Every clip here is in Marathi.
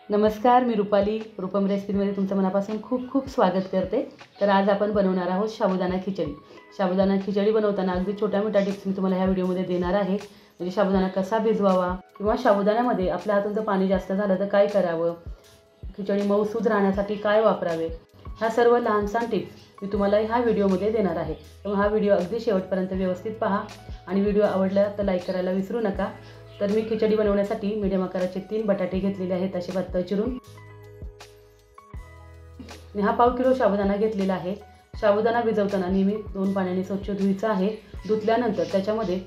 नमस्कार, मी रुपाली रूपम रेसिपीमध्ये तुमचं मनापासून खूप खूप स्वागत करते। तर आज आपण बनवणार आहोत साबुदाणा खिचडी। साबुदाणा खिचडी बनवताना अगदी छोट्या-मोठ्या टिप्स मी तुम्हाला ह्या व्हिडिओमध्ये देणार आहे। म्हणजे साबुदाणा कसा भिजवावा किंवा साबुदाण्यामध्ये आपल्या हातून जर पाणी जास्त झालं तर काय करावं, खिचडी मऊसूद राहण्यासाठी काय वापरावे, ह्या सर्व लहान-सहान टिप्स मी तुम्हाला ह्या व्हिडिओमध्ये देणार आहे। त्यामुळे हा व्हिडिओ अगदी शेवटपर्यंत व्यवस्थित पहा आणि व्हिडिओ आवडला तर लाईक करायला विसरू नका। तर मी खिचडी बनवण्यासाठी मीडियम आकाराचे 3 बटाटे घेतलेले आहेत असे पातळ चिरून। मी हा पाव किलो साबुदाणा घेतलेला आहे। साबुदाणा भिजवताना नेहमी 2 पाण्याने स्वच्छ धुवायचा आहे। धुतल्यानंतर त्याच्यामध्ये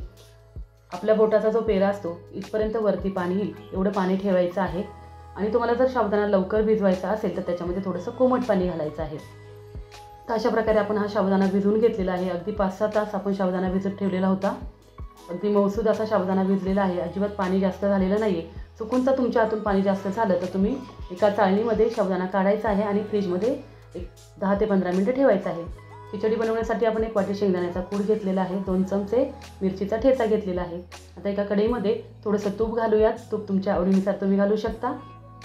आपल्या बोटाचा जो पेरा असतो इथपर्यंत वरती पाणी येईल एवढं पाणी ठेवायचं आहे। आणि तुम्हाला जर साबुदाणा लवकर भिजवायचा असेल तर त्याच्यामध्ये थोडंसं कोमट पाणी घालायचं आहे। तर अशा प्रकारे आपण हा साबुदाणा भिजवून घेतलेला आहे। अगदी 5-6 तास आपण साबुदाणा भिजत ठेवलेला होता। अगदी मऊसूद असा साबुदाणा भिजलेला आहे, अजिबात पाणी जास्त झालेलं नाही आहे। चुकूनचा तुमच्या हातून पाणी जास्त झालं तर तुम्ही एका चाळणीमध्ये साबुदाणा काढायचा आहे आणि फ्रीजमध्ये एक 10 ते 15 मिनिटं ठेवायचं आहे। खिचडी बनवण्यासाठी आपण 1 वाटी शेंगदाण्याचा कूट घेतलेला आहे, 2 चमचे मिरचीचा ठेचा घेतलेला आहे। आता एका कढईमध्ये थोडंसं तूप घालूयात। तूप तुमच्या आवडीनुसार तुम्ही घालू शकता।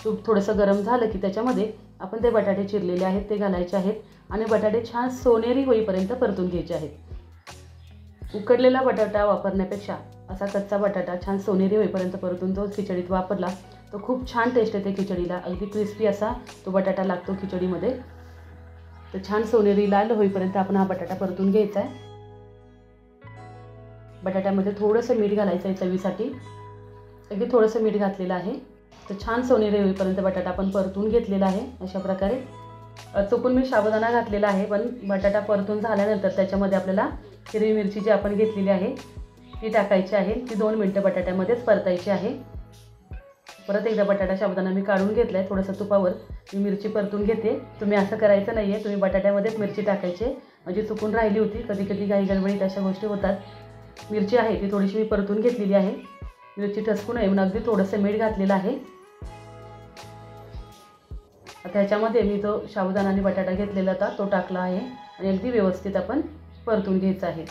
तूप थोडंसं गरम झालं की त्याच्यामध्ये आपण ते बटाटे चिरलेले आहेत ते घालायचे आहेत आणि बटाटे छान सोनेरी होईपर्यंत परतून घ्यायचे आहेत। उकडलेला बटाटा वापरण्यापेक्षा असा कच्चा बटाटा छान सोनेरी होईपर्यंत परतून जो खिचडीत वापरला तो खूप छान टेस्ट येते खिचडीला। अगदी क्रिस्पी असा तो बटाटा लागतो खिचडीमध्ये। तर छान सोनेरी लाल होईपर्यंत आपण हा बटाटा परतून घ्यायचा आहे। बटाट्यामध्ये थोडंसं मीठ घालायचं आहे चवीसाठी। अगदी थोडंसं मीठ घातलेलं आहे। तर छान सोनेरी होईपर्यंत बटाटा आपण परतून घेतलेला आहे अशा प्रकारे। चुकून मी साबुदाणा घातलेला आहे, पण बटाटा परतून झाल्यानंतर त्याच्यामध्ये आपल्याला हिरवी मिरची जी आपण घेतलेली आहे ती टाकायची आहे। ती 2 मिनिटं बटाट्यामध्येच परतायची आहे। परत एकदा बटाटा साबुदाणा मी काढून घेतला आहे। थोडंसं तुपावर मी मिरची परतून घेते। तुम्ही असं करायचं नाही आहे, तुम्ही बटाट्यामध्येच मिरची टाकायची, म्हणजे चुकून राहिली होती। कधी कधी घाई गडबडीत अशा गोष्टी होतात। मिरची आहे ती थोडीशी मी परतून घेतलेली आहे। मिरची ठसकू नये म्हणून अगदी थोडंसं मीठ घातलेलं आहे। आता ह्याच्यामध्ये मी तो साबुदाणा आणि बटाटा घेतलेला होता तो टाकला आहे आणि अगदी व्यवस्थित आपण परतून घ्यायचा आहे।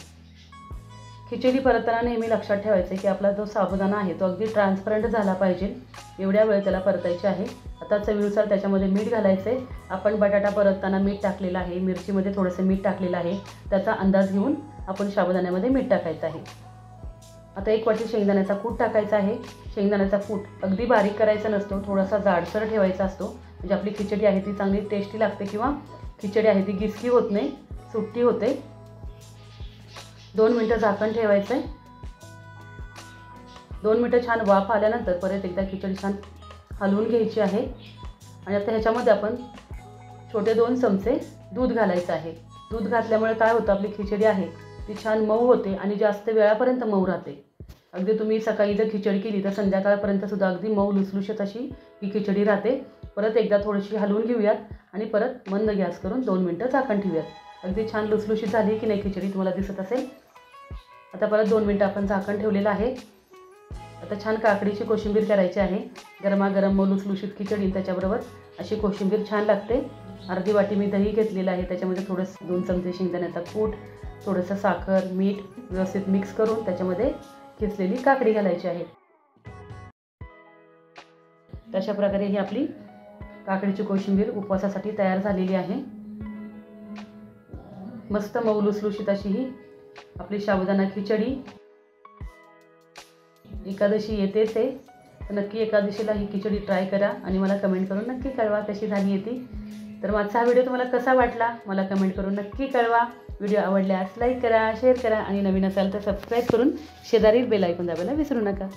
खिचडी परतताना नेहमी लक्षात ठेवायचं की आपला जो साबुदाणा आहे तो अगदी ट्रान्सपरंट झाला पाहिजे, एवढ्या वेळ त्याला परतायचे आहे। आता चवीनुसार त्याच्यामध्ये मीठ घालायचं आहे। आपण बटाटा परतताना मीठ टाकलेलं आहे, मिरचीमध्ये थोडंसं मीठ टाकलेलं आहे, त्याचा अंदाज घेऊन आपण साबुदाण्यामध्ये मीठ टाकायचं आहे। आता 1 वाटी शेंगदाण्याचा कूट टाकायचा आहे। शेंगदाण्याचा कूट अगदी बारीक करायचा नसतो, थोडासा जाडसर ठेवायचा असतो, म्हणजे आपली खिचडी आहे ती चांगली टेस्टी लागते किंवा खिचडी आहे ती गिसकी होत नाही, सुट्टी होते। 2 मिनिटं झाकण ठेवायचं आहे। 2 मिनिटं छान वाफ आल्यानंतर परत एकदा खिचडी छान हलवून घ्यायची आहे। आणि आता ह्याच्यामध्ये आपण छोटे 2 चमचे दूध घालायचं आहे। दूध घातल्यामुळे काय होतं, आपली खिचडी आहे ती छान मऊ होते आणि जास्त वेळापर्यंत मऊ राहते। अगदी तुम्ही सकाळी जर खिचडी केली तर संध्याकाळपर्यंत सुद्धा अगदी मऊ लुसलुशीत अशी ही खिचडी राहते। परत एकदा थोडीशी हलवून घेऊयात आणि परत मंद गॅस करून 2 मिनिटं झाकण ठेवूयात। अगदी छान लुसलुशीत झाली की नाही खिचडी तुम्हाला दिसत असेल। आता परत 2 मिनिटं आपण झाकण ठेवलेलं आहे। आता छान काकडीची कोशिंबीर करायची आहे। गरमागरम मऊ लुसलुशीत खिचडी त्याच्याबरोबर अशी कोशिंबीर छान लागते। अर्धी वाटी मी दही घेतलेलं आहे, त्याच्यामध्ये थोडंसं 2 चमचे शेंगदाण्याचा कूट, थोडंसं साखर, मीठ व्यवस्थित मिक्स करून त्याच्यामध्ये किसलेली काकडी घालायची आहे। तशा प्रकारे ही आपली काकडीची कोशिंबीर उपवासासाठी तयार झालेली आहे। मस्त मऊ लुसलुशीत अशी ही आपली साबुदाणा खिचडी। एकादशी येतेच आहे, तर नक्की एकादशीला ही खिचडी ट्राय करा आणि मला कमेंट करून नक्की कळवा कशी झाली आहे ती। तर माझा हा व्हिडिओ तुम्हाला कसा वाटला मला कमेंट करून नक्की कळवा। व्हिडिओ आवडल्यास लाईक करा, शेअर करा आणि नवीन असाल तर सबस्क्राईब करून शेजारी बेल आयकॉन दाबायला विसरू नका।